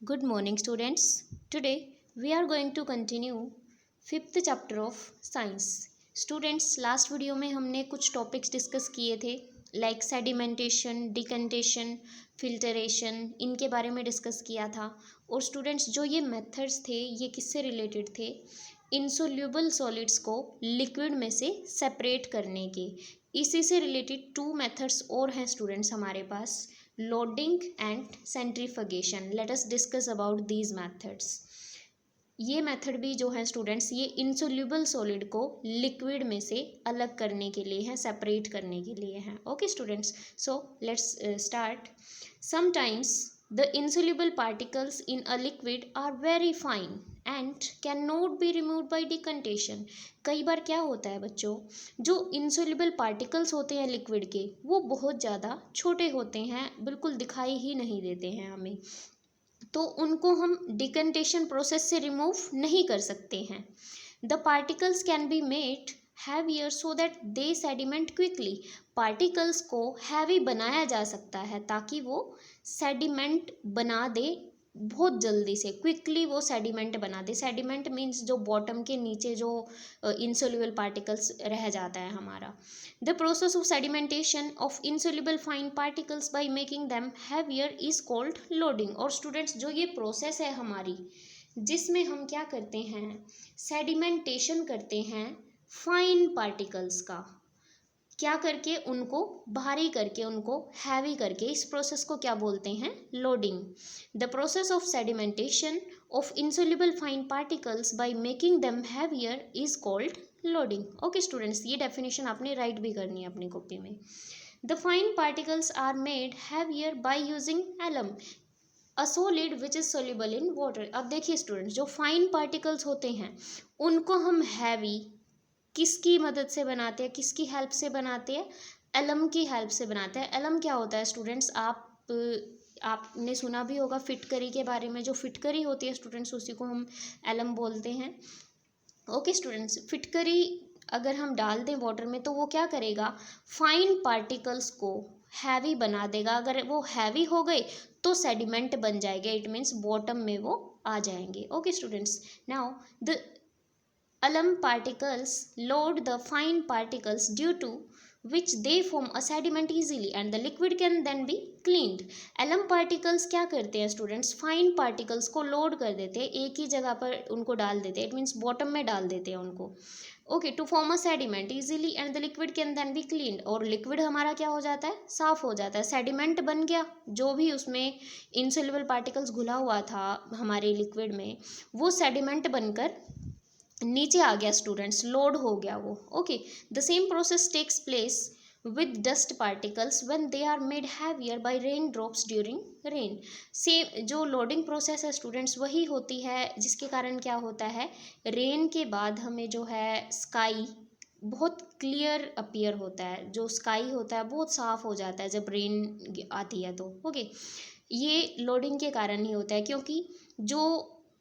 Good morning, students. Today we are going to continue fifth chapter of science. Students, last video में हमने कुछ topics discuss किए थे like sedimentation, डिकंटेशन, filtration, इनके बारे में डिस्कस किया था। और स्टूडेंट्स, जो ये मेथड्स थे ये किससे रिलेटेड थे? इनसोल्यूबल सॉलिड्स को लिक्विड में से सेपरेट करने के। इसी से रिलेटेड टू मेथड्स और हैं स्टूडेंट्स हमारे पास, loading and centrifugation. Let us discuss about these methods. ये मेथड भी जो है स्टूडेंट्स, ये इनसोल्यूबल सॉलिड को लिक्विड में से अलग करने के लिए है, सेपरेट करने के लिए है। Okay students, so let's start. Sometimes the insoluble particles in a liquid are very fine and cannot be removed by decantation। कई बार क्या होता है बच्चों, जो insoluble particles होते हैं लिक्विड के वो बहुत ज़्यादा छोटे होते हैं, बिल्कुल दिखाई ही नहीं देते हैं हमें, तो उनको हम डिकंटेशन प्रोसेस से रिमूव नहीं कर सकते हैं। The particles can be made heavier so that they sediment quickly. Particles को हैवी बनाया जा सकता है ताकि वो सेडिमेंट बना दे बहुत जल्दी से, क्विकली वो सेडिमेंट बना दे। सेडिमेंट मीन्स जो बॉटम के नीचे जो इनसोल्यूबल पार्टिकल्स रह जाता है हमारा। The process of sedimentation of insoluble fine particles by making them heavier is called loading. और स्टूडेंट्स, जो ये प्रोसेस है हमारी जिसमें हम क्या करते हैं, सेडिमेंटेशन करते हैं फाइन पार्टिकल्स का, क्या करके, उनको भारी करके, उनको हैवी करके, इस प्रोसेस को क्या बोलते हैं, loading. The process of sedimentation of insoluble fine particles by making them heavier is called loading. Okay students, ये डेफिनेशन आपने राइट भी करनी है अपनी कॉपी में। The fine particles are made heavier by using alum, a solid which is soluble in water. अब देखिए students, जो फाइन पार्टिकल्स होते हैं उनको हम हैवी किसकी मदद से बनाते हैं, किसकी हेल्प से बनाते हैं, एलम की हेल्प से बनाते हैं। एलम क्या होता है स्टूडेंट्स, आपने सुना भी होगा फिटकरी के बारे में। जो फिटकरी होती है स्टूडेंट्स उसी को हम एलम बोलते हैं। ओके स्टूडेंट्स, फिटकरी अगर हम डाल दें वाटर में तो वो क्या करेगा, फाइन पार्टिकल्स को हैवी बना देगा। अगर वो हैवी हो गए तो सेडिमेंट बन जाएगा, इट मीन्स बॉटम में वो आ जाएंगे। Okay students, now the alum particles load the fine particles due to which they form a sediment easily and the liquid can then be cleaned। alum particles क्या करते हैं students, fine particles को load कर देते हैं, एक ही जगह पर उनको डाल देते हैं, इट मीन्स बॉटम में डाल देते हैं उनको। Okay, to form a sediment easily and the liquid can then be cleaned. और लिक्विड हमारा क्या हो जाता है, साफ हो जाता है। सेडिमेंट बन गया, जो भी उसमें इनसोल्यूबल पार्टिकल्स घुला हुआ था हमारे लिक्विड में वो सेडिमेंट बनकर नीचे आ गया स्टूडेंट्स, लोड हो गया वो। Okay, the same process takes place with dust particles when they are made heavier by rain drops during rain. Same जो लोडिंग प्रोसेस है स्टूडेंट्स वही होती है, जिसके कारण क्या होता है, रेन के बाद हमें जो है स्काई बहुत क्लियर अपीयर होता है। जो स्काई होता है बहुत साफ हो जाता है जब रेन आती है तो। ओके, ये लोडिंग के कारण ही होता है, क्योंकि जो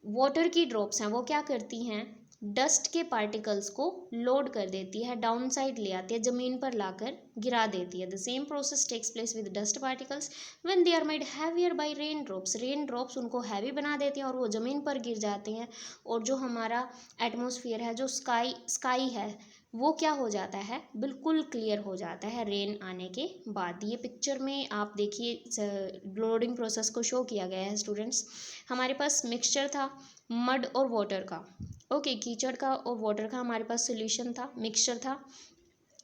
वाटर की ड्रॉप्स हैं वो क्या करती हैं, डस्ट के पार्टिकल्स को लोड कर देती है, डाउन साइड ले आती है, ज़मीन पर लाकर गिरा देती है। The same process takes place with dust particles when they are made heavier by rain drops. Rain drops उनको हैवी बना देती हैं और वो ज़मीन पर गिर जाते हैं, और जो हमारा एटमॉस्फेयर है, जो स्काई है, वो क्या हो जाता है, बिल्कुल क्लियर हो जाता है रेन आने के बाद। ये पिक्चर में आप देखिए लोडिंग प्रोसेस को शो किया गया है स्टूडेंट्स। हमारे पास मिक्सचर था मड और वाटर का। ओके, कीचड़ का और वाटर का हमारे पास सॉल्यूशन था, मिक्सचर था।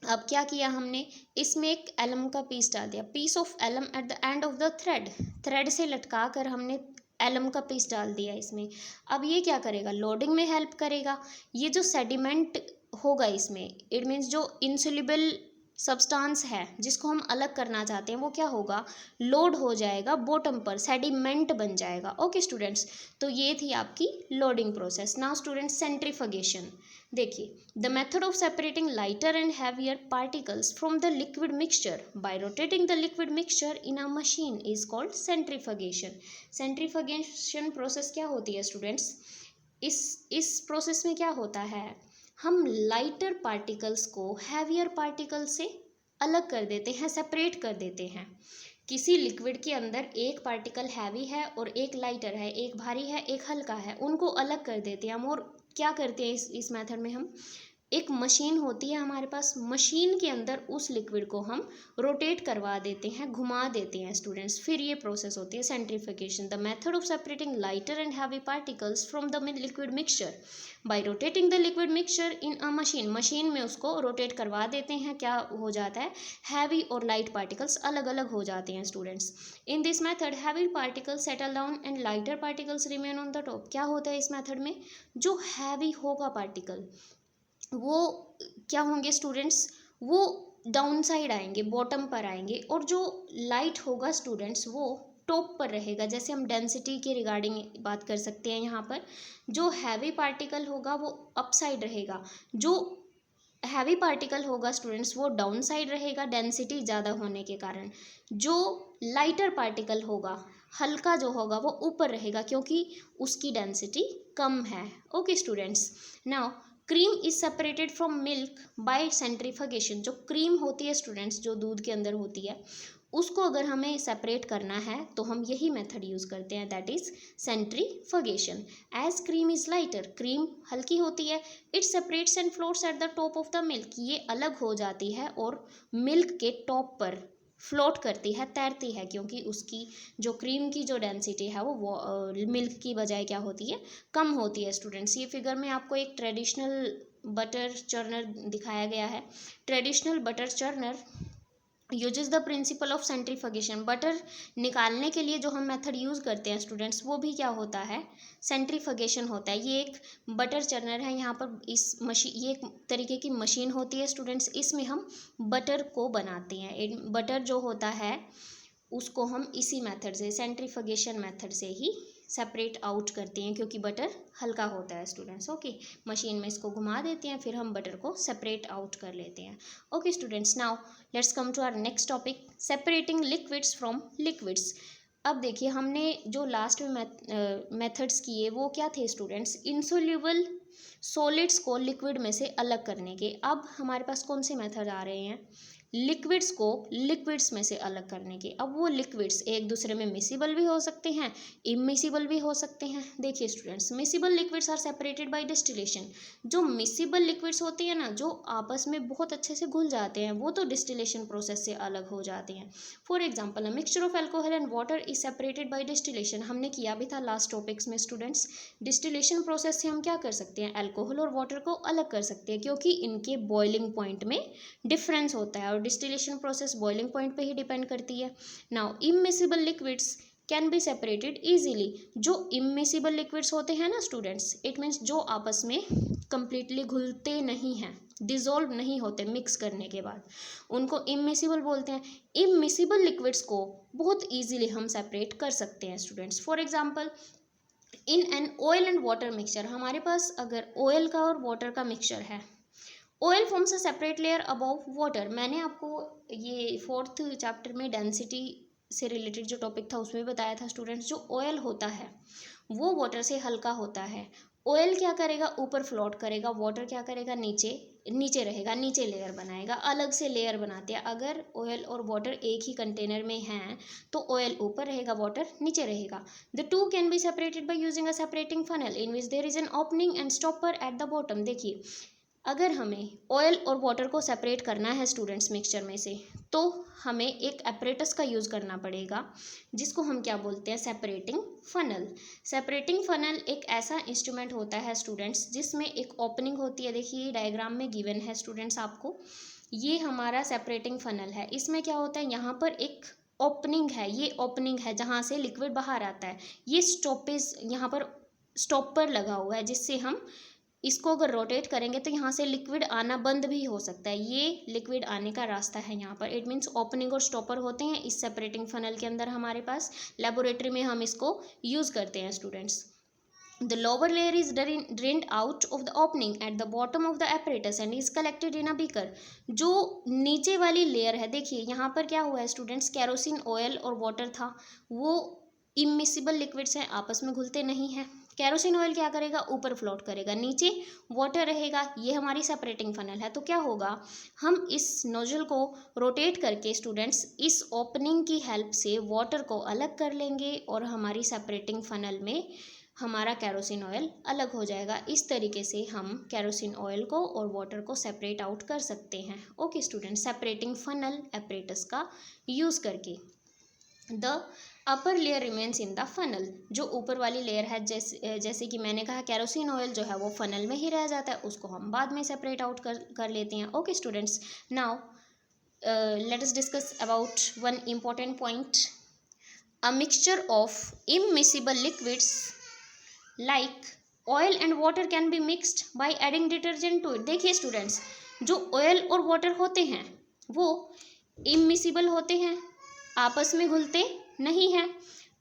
अब क्या किया हमने, इसमें एक एलम का पीस डाल दिया, piece of alum at the end of the thread. Thread से लटका कर हमने एलम का पीस डाल दिया इसमें। अब ये क्या करेगा, लोडिंग में हेल्प करेगा। ये जो सेडिमेंट होगा इसमें, इट मीन्स जो इंसोल्यूबल सब्सटेंस है जिसको हम अलग करना चाहते हैं वो क्या होगा, लोड हो जाएगा बॉटम पर, सेडिमेंट बन जाएगा। ओके स्टूडेंट्स, तो ये थी आपकी loading process. Now students, centrifugation देखिए, the method of separating lighter and heavier particles from the liquid mixture by rotating the liquid mixture in a machine is called centrifugation. Centrifugation process क्या होती है students, इस process में क्या होता है, हम लाइटर पार्टिकल्स को हैवियर पार्टिकल्स से अलग कर देते हैं, सेपरेट कर देते हैं। किसी लिक्विड के अंदर एक पार्टिकल हैवी है और एक लाइटर है, एक भारी है एक हल्का है, उनको अलग कर देते हैं हम। और क्या करते हैं इस मेथड में हम, एक मशीन होती है हमारे पास, मशीन के अंदर उस लिक्विड को हम रोटेट करवा देते हैं, घुमा देते हैं स्टूडेंट्स। फिर ये प्रोसेस होती है centrification, the method of separating lighter and heavy particles from the liquid mixture by rotating the liquid mixture in a machine. Machine में उसको रोटेट करवा देते हैं, क्या हो जाता है, हैवी और लाइट पार्टिकल्स अलग अलग हो जाते हैं students. In this method heavy particles settle down and lighter particles remain on the top. क्या होता है इस मेथड में, जो हैवी होगा पार्टिकल वो क्या होंगे स्टूडेंट्स, वो डाउन साइड आएंगे, बॉटम पर आएंगे, और जो लाइट होगा स्टूडेंट्स वो टॉप पर रहेगा। जैसे हम डेंसिटी के रिगार्डिंग बात कर सकते हैं यहाँ पर, जो हैवी पार्टिकल होगा वो अप साइड रहेगा, जो हैवी पार्टिकल होगा स्टूडेंट्स वो डाउन साइड रहेगा डेंसिटी ज़्यादा होने के कारण। जो लाइटर पार्टिकल होगा, हल्का जो होगा वो ऊपर रहेगा क्योंकि उसकी डेंसिटी कम है। Okay students, now cream is separated from milk bye centrification. जो क्रीम होती है स्टूडेंट्स, जो दूध के अंदर होती है, उसको अगर हमें सेपरेट करना है तो हम यही मेथड यूज़ करते हैं, that is centrifugation. As cream is lighter, cream हल्की होती है, it separates and floats at the top of the milk. ये अलग हो जाती है और मिल्क के टॉप पर फ्लोट करती है, तैरती है, क्योंकि उसकी जो क्रीम की जो डेंसिटी है वो मिल्क की बजाय क्या होती है, कम होती है स्टूडेंट्स। ये फिगर में आपको एक ट्रेडिशनल बटर चर्नर दिखाया गया है। Traditional butter churner uses the principle of centrification. Butter निकालने के लिए जो हम मेथड यूज़ करते हैं स्टूडेंट्स, वो भी क्या होता है, सेंट्रीफिकेशन होता है। ये एक बटर चर्नर है, यहाँ पर इस मशीन, ये एक तरीके की मशीन होती है स्टूडेंट्स, इसमें हम बटर को बनाते हैं। बटर जो होता है उसको हम इसी मेथड से, सेंट्रीफिकेशन मेथड से ही सेपरेट आउट करते हैं, क्योंकि बटर हल्का होता है स्टूडेंट्स। ओके, मशीन में इसको घुमा देते हैं, फिर हम बटर को सेपरेट आउट कर लेते हैं। Okay students, now let's come to our next topic, separating liquids from liquids. अब देखिए, हमने जो लास्ट में मेथड्स किए वो क्या थे स्टूडेंट्स, इनसोल्यूबल सॉलिड्स को लिक्विड में से अलग करने के। अब हमारे पास कौन से मेथड आ रहे हैं, लिक्विड्स को लिक्विड्स में से अलग करने के। अब वो लिक्विड्स एक दूसरे में मिसिबल भी हो सकते हैं, इमिसिबल भी हो सकते हैं। देखिए students, miscible liquids are separated by distillation. जो मिसिबल लिक्विड्स होते हैं ना, जो आपस में बहुत अच्छे से घुल जाते हैं, वो तो डिस्टिलेशन प्रोसेस से अलग हो जाते हैं। For example, a mixture of alcohol and water is separated by distillation. हमने किया भी था लास्ट टॉपिक्स में स्टूडेंट्स। डिस्टिलेशन प्रोसेस से हम क्या कर सकते हैं, एल्कोहल और वाटर को अलग कर सकते हैं, क्योंकि इनके बॉइलिंग पॉइंट में डिफरेंस होता है और डिस्टिलेशन प्रोसेस बॉइलिंग पॉइंट पे ही डिपेंड करती है। Now immiscible liquids can be separated easily. जो इमिसिबल लिक्विड्स होते हैं ना स्टूडेंट्स, इट मीन्स जो आपस में कंप्लीटली घुलते नहीं हैं, डिजोल्व नहीं होते मिक्स करने के बाद, उनको इमिसिबल बोलते हैं। इमिसिबल लिक्विड्स को बहुत ईजिली हम सेपरेट कर सकते हैं students. For example, in an oil and water mixture, हमारे पास अगर ऑयल का और वाटर का मिक्सचर है, oil forms a separate layer above water. मैंने आपको ये 4th चैप्टर में डेंसिटी से रिलेटेड जो टॉपिक था उसमें बताया था स्टूडेंट्स, जो ऑयल होता है वो वाटर से हल्का होता है। ऑयल क्या करेगा, ऊपर फ्लोट करेगा, वाटर क्या करेगा, नीचे नीचे रहेगा, नीचे लेयर बनाएगा, अलग से लेयर बनाते हैं। अगर ऑयल और वाटर एक ही कंटेनर में हैं तो ऑयल ऊपर रहेगा, वाटर नीचे रहेगा। The two can be separated by using a separating funnel in which there is an opening and stopper at the bottom. देखिए, अगर हमें ऑयल और वाटर को सेपरेट करना है स्टूडेंट्स मिक्सचर में से, तो हमें एक एपरेटस का यूज़ करना पड़ेगा, जिसको हम क्या बोलते हैं, सेपरेटिंग फनल। सेपरेटिंग फनल एक ऐसा इंस्ट्रूमेंट होता है स्टूडेंट्स जिसमें एक ओपनिंग होती है। देखिए, ये डायग्राम में गिवन है स्टूडेंट्स आपको, ये हमारा सेपरेटिंग फनल है। इसमें क्या होता है, यहाँ पर एक ओपनिंग है, ये ओपनिंग है जहाँ से लिक्विड बाहर आता है। ये स्टॉपेज, यहाँ पर स्टॉपर लगा हुआ है, जिससे हम इसको अगर रोटेट करेंगे तो यहाँ से लिक्विड आना बंद भी हो सकता है। ये लिक्विड आने का रास्ता है यहाँ पर। इट मीन्स ओपनिंग और स्टॉपर होते हैं इस सेपरेटिंग फनल के अंदर हमारे पास। लेबोरेटरी में हम इसको यूज़ करते हैं students. The lower layer is drained out of the opening eight the bottom of the apparatus and is collected in a beaker. जो नीचे वाली लेयर है, देखिए यहाँ पर क्या हुआ है स्टूडेंट्स, कैरोसिन, ऑयल और वाटर था, वो इमिसिबल लिक्विड्स हैं, आपस में घुलते नहीं हैं। केरोसिन ऑयल क्या करेगा, ऊपर फ्लोट करेगा, नीचे वाटर रहेगा। ये हमारी सेपरेटिंग फनल है। तो क्या होगा, हम इस नोजल को रोटेट करके स्टूडेंट्स इस ओपनिंग की हेल्प से वाटर को अलग कर लेंगे और हमारी सेपरेटिंग फनल में हमारा केरोसिन ऑयल अलग हो जाएगा। इस तरीके से हम केरोसिन ऑयल को और वाटर को सेपरेट आउट कर सकते हैं। Okay student, separating funnel apparatus का यूज़ करके। The upper layer remains in the funnel, जो ऊपर वाली लेयर है, जैसे कि मैंने कहा केरोसिन ऑयल जो है वो फनल में ही रह जाता है, उसको हम बाद में सेपरेट आउट कर लेते हैं। Okay students, now let us discuss about one important point. A mixture of immiscible liquids like oil and water can be mixed by adding detergent to it. देखिए स्टूडेंट्स, जो ऑयल और water होते हैं वो इममिसिबल होते हैं, आपस में घुलते नहीं हैं।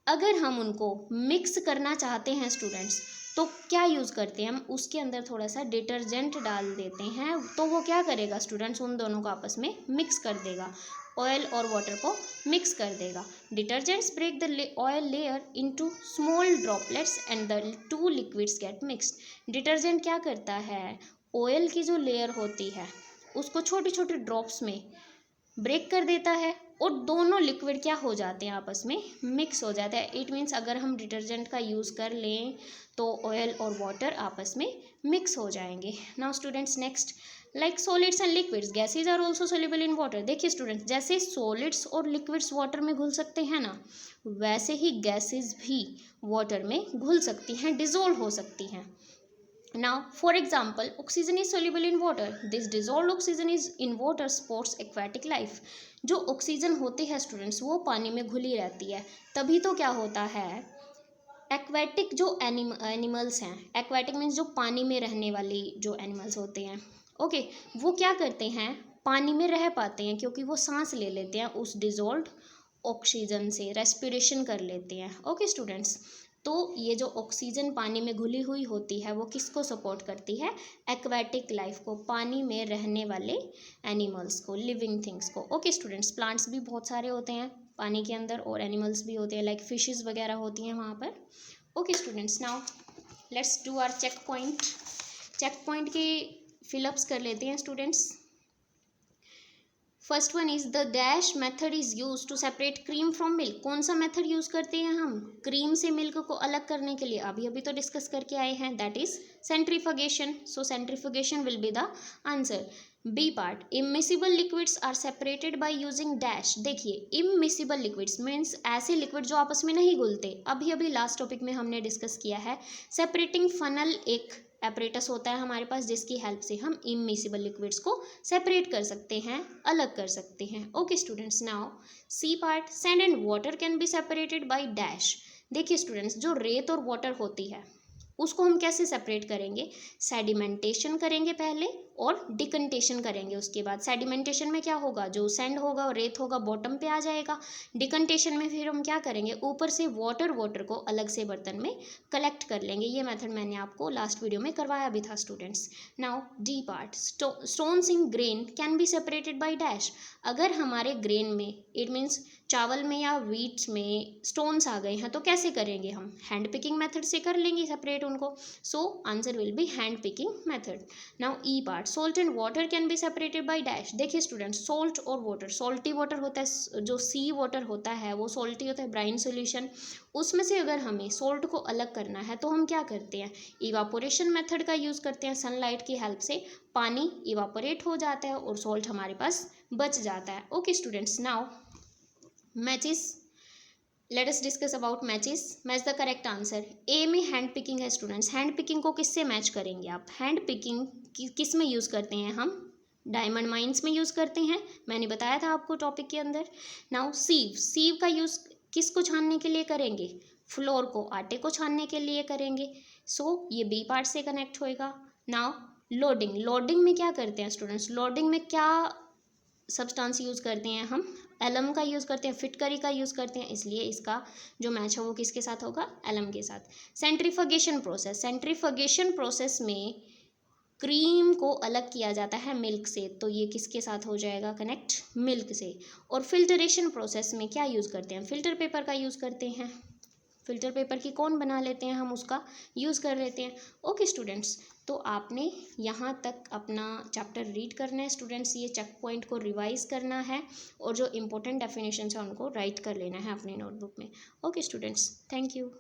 अगर हम उनको मिक्स करना चाहते हैं स्टूडेंट्स, तो क्या यूज़ करते हैं हम, उसके अंदर थोड़ा सा डिटर्जेंट डाल देते हैं। तो वो क्या करेगा स्टूडेंट्स, उन दोनों को आपस में मिक्स कर देगा, ऑयल और वाटर को मिक्स कर देगा। Detergents break the oil layer into small droplets and the two liquids get mixed. Detergent क्या करता है, ऑयल की जो लेयर होती है उसको छोटे छोटे ड्रॉप्स में ब्रेक कर देता है और दोनों लिक्विड क्या हो जाते हैं, आपस में मिक्स हो जाते हैं। इट मीन्स अगर हम डिटर्जेंट का यूज़ कर लें तो ऑयल और वाटर आपस में मिक्स हो जाएंगे। Now students next, like solids and liquids gases are also soluble in water. देखिए स्टूडेंट्स, जैसे सॉलिड्स और लिक्विड्स वाटर में घुल सकते हैं ना, वैसे ही गैसेज भी वाटर में घुल सकती हैं, डिजोल्व हो सकती हैं। Now, for example, oxygen is soluble in water. This dissolved oxygen is in water supports aquatic life. जो ऑक्सीजन होती है स्टूडेंट्स वो पानी में घुली रहती है, तभी तो क्या होता है, एक्वेटिक जो एनिमल्स हैं, एक्वेटिक मीन्स जो पानी में रहने वाली जो एनिमल्स होते हैं, ओके, वो क्या करते हैं, पानी में रह पाते हैं क्योंकि वो सांस ले लेते हैं उस डिजोल्व ऑक्सीजन से, रेस्पिरेशन कर लेते हैं। ओके स्टूडेंट्स, तो ये जो ऑक्सीजन पानी में घुली हुई होती है वो किसको सपोर्ट करती है, एक्वेटिक लाइफ को, पानी में रहने वाले एनिमल्स को, लिविंग थिंग्स को। ओके स्टूडेंट्स, प्लांट्स भी बहुत सारे होते हैं पानी के अंदर और एनिमल्स भी होते हैं, लाइक फिशेस वगैरह होती हैं वहाँ पर। Okay students, now let's do our checkpoint. Checkpoint के फिलअप्स कर लेते हैं students. First one is the dash method is use to separate cream from milk. कौन सा मेथड यूज करते हैं हम क्रीम से मिल्क को अलग करने के लिए, अभी अभी तो डिस्कस करके आए हैं, that is centrifugation. So centrifugation will be the answer. B part, immiscible liquids are separated by using dash. देखिए, इमिसिबल लिक्विड्स मीन्स ऐसे लिक्विड जो आपस में नहीं घुलते। अभी अभी लास्ट टॉपिक में हमने डिस्कस किया है, सेपरेटिंग फनल एक एपरेटस होता है हमारे पास जिसकी हेल्प से हम इमिसिबल लिक्विड्स को सेपरेट कर सकते हैं, अलग कर सकते हैं। Okay students, now C part, sand and water can be separated by dash. देखिए स्टूडेंट्स, जो रेत और वाटर होती है उसको हम कैसे सेपरेट करेंगे, सेडिमेंटेशन करेंगे पहले और डिकंटेशन करेंगे उसके बाद। सेडिमेंटेशन में क्या होगा, जो सैंड होगा और रेत होगा बॉटम पे आ जाएगा। डिकंटेशन में फिर हम क्या करेंगे, ऊपर से वाटर को अलग से बर्तन में कलेक्ट कर लेंगे। ये मेथड मैंने आपको लास्ट वीडियो में करवाया भी था students. Now D part, stones in grain can be separated by dash. अगर हमारे ग्रेन में, इट मीन्स चावल में या व्हीट में स्टोन्स आ गए हैं तो कैसे करेंगे हम, हैंड पिकिंग मेथड से कर लेंगे सेपरेट उनको। So answer will be hand picking method. Now E part, salt and water can be separated by dash. देखिए स्टूडेंट्स, सोल्ट और वाटर, सोल्टी वाटर होता है, जो सी वाटर होता है वो सोल्टी होता है, ब्राइन सोल्यूशन। उसमें से अगर हमें सोल्ट को अलग करना है तो हम क्या करते हैं, इवापोरेशन मेथड का यूज़ करते हैं। सनलाइट की हेल्प से पानी इवापोरेट हो जाता है और सोल्ट हमारे पास बच जाता है। Okay students, now matches, let us discuss about matches. Match the correct answer. A में हैंड पिकिंग है स्टूडेंट्स। हैंड पिकिंग को किससे मैच करेंगे आप, हैंड पिकिंग किस में यूज़ करते हैं हम, डायमंड माइंस में यूज़ करते हैं, मैंने बताया था आपको टॉपिक के अंदर। नाउ सीव, सीव का यूज़ किसको छानने के लिए करेंगे, फ्लोर को, आटे को छानने के लिए करेंगे। सो ये बी पार्ट से कनेक्ट होएगा। नाउ लोडिंग, लोडिंग में क्या करते हैं स्टूडेंट्स, लोडिंग में क्या सब्सटेंस यूज़ करते हैं हम, एलम का यूज़ करते हैं, फिटकरी का यूज़ करते हैं, इसलिए इसका जो मैच है वो किसके साथ होगा, एलम के साथ। सेंट्रीफ्यूगेशन प्रोसेस, सेंट्रीफ्यूगेशन प्रोसेस में क्रीम को अलग किया जाता है मिल्क से, तो ये किसके साथ हो जाएगा कनेक्ट, मिल्क से। और फिल्टरेशन प्रोसेस में क्या यूज़ करते हैं, फिल्टर पेपर का यूज़ करते हैं। फ़िल्टर पेपर की कौन बना लेते हैं, हम उसका यूज़ कर लेते हैं। ओके स्टूडेंट्स, तो आपने यहाँ तक अपना चैप्टर रीड करना है स्टूडेंट्स, ये चेक पॉइंट को रिवाइज़ करना है और जो इम्पोर्टेंट डेफिनेशन है उनको राइट कर लेना है अपनी नोटबुक में। Okay students, thank you.